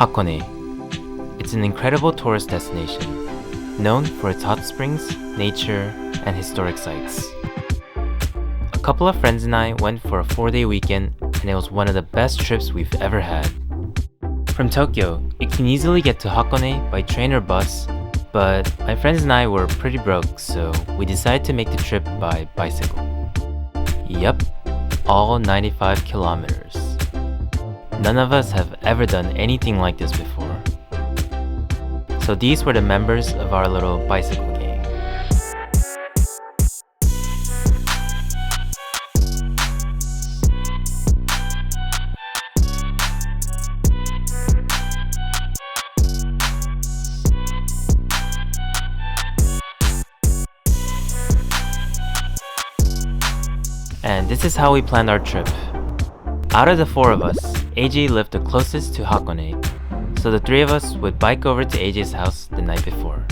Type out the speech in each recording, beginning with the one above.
Hakone. It's an incredible tourist destination, known for its hot springs, nature, and historic sites. A couple of friends and I went for a 4-day weekend, and it was one of the best trips we've ever had. From Tokyo, you can easily get to Hakone by train or bus, but my friends and I were pretty broke, so we decided to make the trip by bicycle. Yup, all 95 kilometers. None of us have ever done anything like this before. So these were the members of our little bicycle gang. And this is how we planned our trip. Out of the 4 of us, AJ lived the closest to Hakone, so the 3 of us would bike over to AJ's house the night before.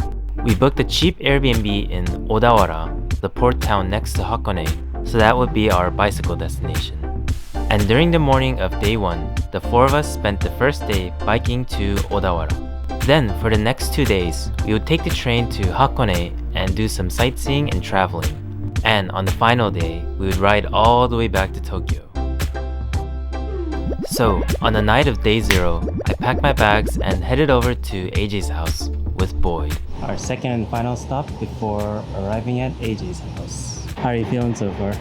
We booked a cheap Airbnb in Odawara, the port town next to Hakone, so that would be our bicycle destination. And during the morning of day 1, the 4 of us spent the first day biking to Odawara. Then, for the next 2 days, we would take the train to Hakone and do some sightseeing and traveling. And on the final day, we would ride all the way back to Tokyo. So, on the night of day 0, I packed my bags and headed over to AJ's house with Boyd. Our second and final stop before arriving at AJ's house. How are you feeling so far?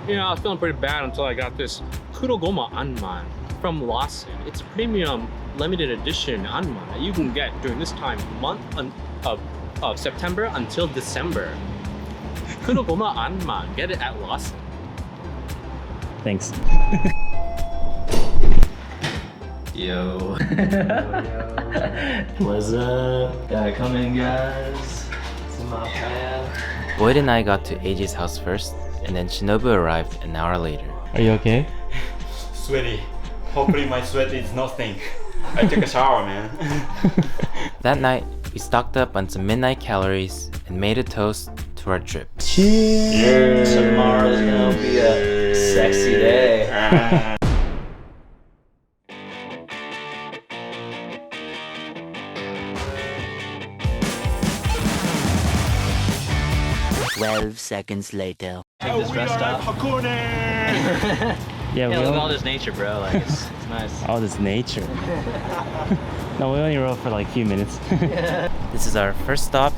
You know, I was feeling pretty bad until I got this Kurogoma Anman from Lawson. It's a premium limited edition Anman that you can get during this time of September until December. Kurogoma Anman, get it at Lawson. Thanks. Yo. What's up? Gotta come in, guys. It's my pal. Boyd and I got to AJ's house first, and then Shinobu arrived an hour later. Are you okay? Sweaty. Hopefully my sweat is nothing. I took a shower, man. That night, we stocked up on some midnight calories and made a toast to our trip. Cheers! Tomorrow's gonna be a sexy day. 12 seconds later. Take this rest stop. Hakone! Yeah, Look at all this nature, bro. Like, it's nice. All this nature. No, we only rode for like a few minutes. This is our first stop,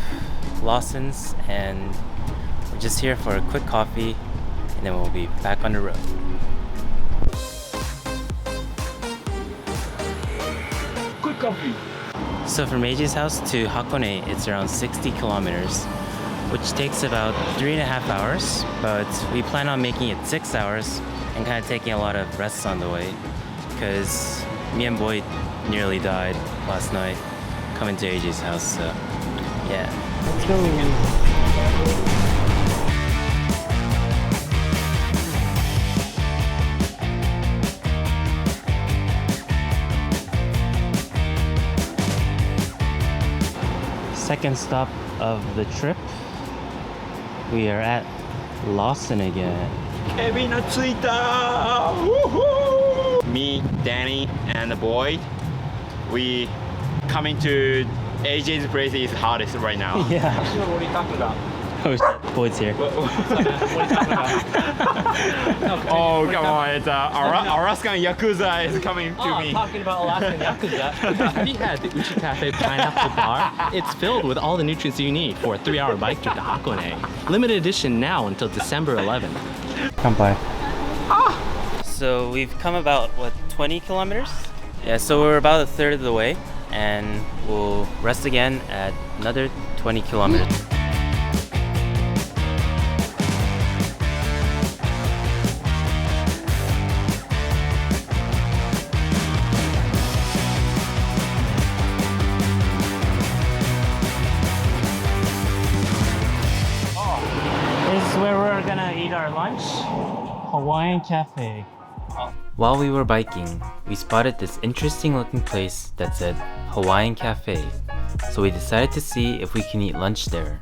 Lawson's, and we're just here for a quick coffee, and then we'll be back on the road. Quick coffee. So from AJ's house to Hakone, it's around 60 kilometers, which takes about 3.5 hours, but we plan on making it 6 hours and kind of taking a lot of rests on the way, because me and Boyd nearly died last night coming to AJ's house, so yeah. Let's go! Second stop of the trip, we are at Lawson again. Kevin Atsuita! Woohoo! Me, Danny, and the boy, we coming to AJ's place is hardest right now. Yeah. What are you talking about? Oh shit, Boyd's here. What are you talking about? Oh, come on, it's Alaskan Yakuza is coming to me. Talking about Alaskan Yakuza. Have you had the Uchi Cafe Pineapple Bar? It's filled with all the nutrients you need for a 3-hour bike trip to Hakone. Limited edition now until December 11th. Come by. So we've come about, what, 20 kilometers? Yeah, so we're about a third of the way, and we'll rest again at another 20 kilometers. This is where we're gonna eat our lunch. Hawaiian Cafe. While we were biking, we spotted this interesting looking place that said Hawaiian Cafe, so we decided to see if we can eat lunch there.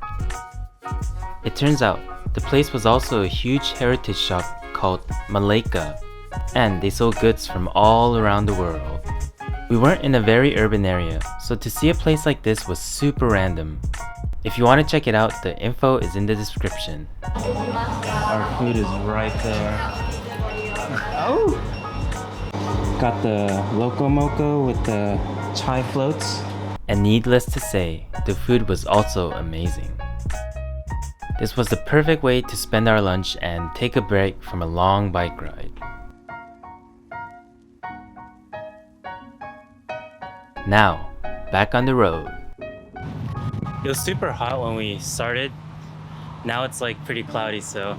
It turns out, the place was also a huge heritage shop called Malaika, and they sold goods from all around the world. We weren't in a very urban area, so to see a place like this was super random. If you want to check it out, the info is in the description. Our food is right there. Oh! Got the Loco Moco with the chai floats. And needless to say, the food was also amazing. This was the perfect way to spend our lunch and take a break from a long bike ride. Now, back on the road. It was super hot when we started. Now it's like pretty cloudy, so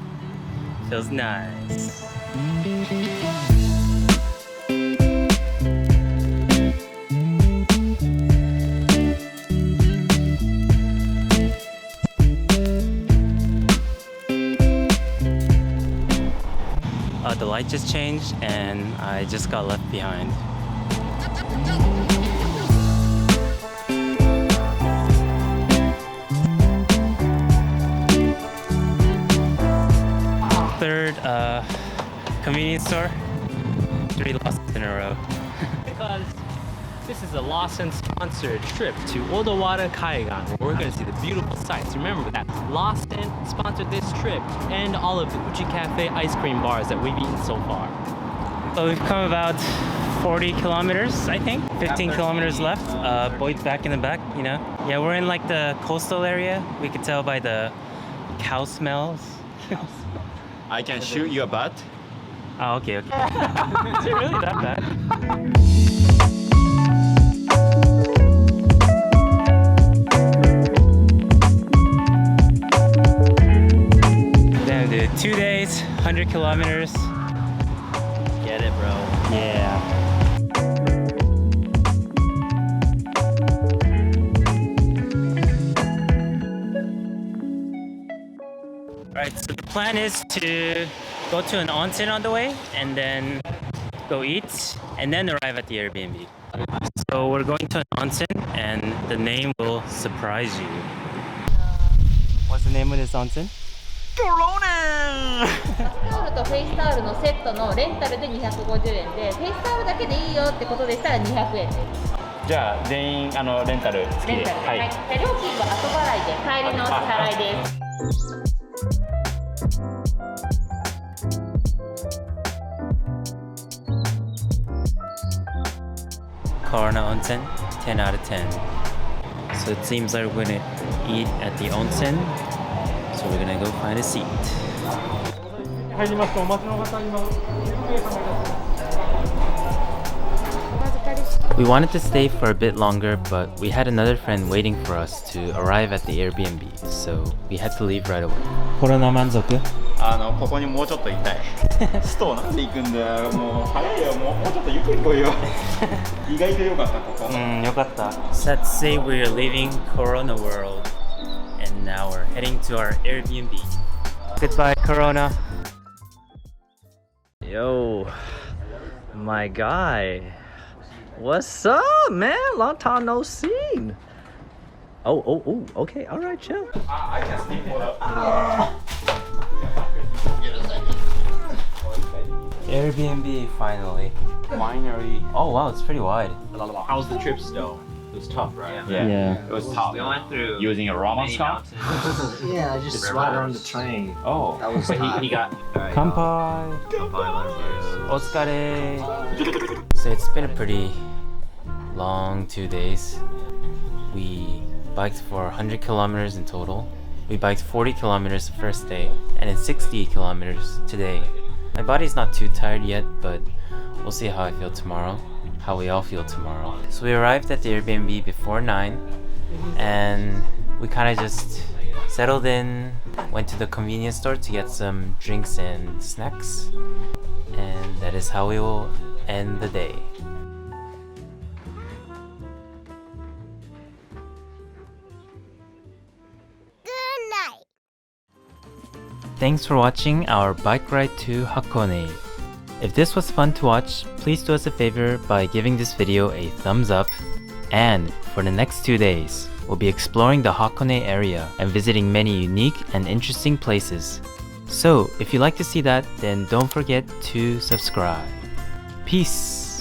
feels nice. The light just changed and I just got left behind. Third convenience store. 3 losses in a row. Because this is a Lawson sponsored trip to Odawara Kaigan, where we're going to see the beautiful sights. Remember that Lawson sponsored this trip and all of the Uchi Cafe ice cream bars that we've eaten so far. So we've come about 40 kilometers, I think. 15 kilometers left. Boyd's back in the back, you know. Yeah, we're in like the coastal area. We could tell by the cow smells. I can shoot your butt. Oh, okay. Is it really that bad? Damn, dude. 2 days, 100 kilometers. Get it, bro. Yeah. Alright, so the plan is to go to an onsen on the way and then go eat and then arrive at the Airbnb. So we're going to an onsen and the name will surprise you. What's the name of this onsen? タオルとフェイスタオルのセットのレンタルで250円で、フェイスタオルだけでいいよってことでしたら200円です。じゃあ全員レンタル付きで。レンタルで、はい。で料金は後払いで帰りのお支払いです。Corona onsen, 10 out of 10. So it seems like we're gonna eat at the onsen. So we're gonna go find a seat. We wanted to stay for a bit longer, but we had another friend waiting for us to arrive at the Airbnb, so we had to leave right away. Corona 만족? ここにもうちょっといたい。ストなんで行くんだよ。もう早いよ。もうちょっとゆっくり来いよ。意外と良かったここ。よかった。Let's say we're leaving Corona world, and now we're heading to our Airbnb. Goodbye, Corona. Yo, my guy. What's up, man? Long time no seen. Oh, okay. All right, chill. I can sleep for the... Airbnb finally. Finally. Oh wow, it's pretty wide. How was the trip still? It was tough, right? Yeah. It was tough. We went through Using a Roman scarf? Yeah, I just swatted on the train. Oh. That was But he got Kanpai. Otsukare. So it's been a pretty long 2 days. We biked for 100 kilometers in total. We biked 40 kilometers the first day and then 60 kilometers today. My body's not too tired yet, but we'll see how I feel tomorrow, how we all feel tomorrow. So we arrived at the Airbnb before 9 and we kind of just settled in, went to the convenience store to get some drinks and snacks, and that is how we will end the day. Thanks for watching our bike ride to Hakone. If this was fun to watch, please do us a favor by giving this video a thumbs up. And for the next 2 days, we'll be exploring the Hakone area and visiting many unique and interesting places. So if you'd like to see that, then don't forget to subscribe. Peace!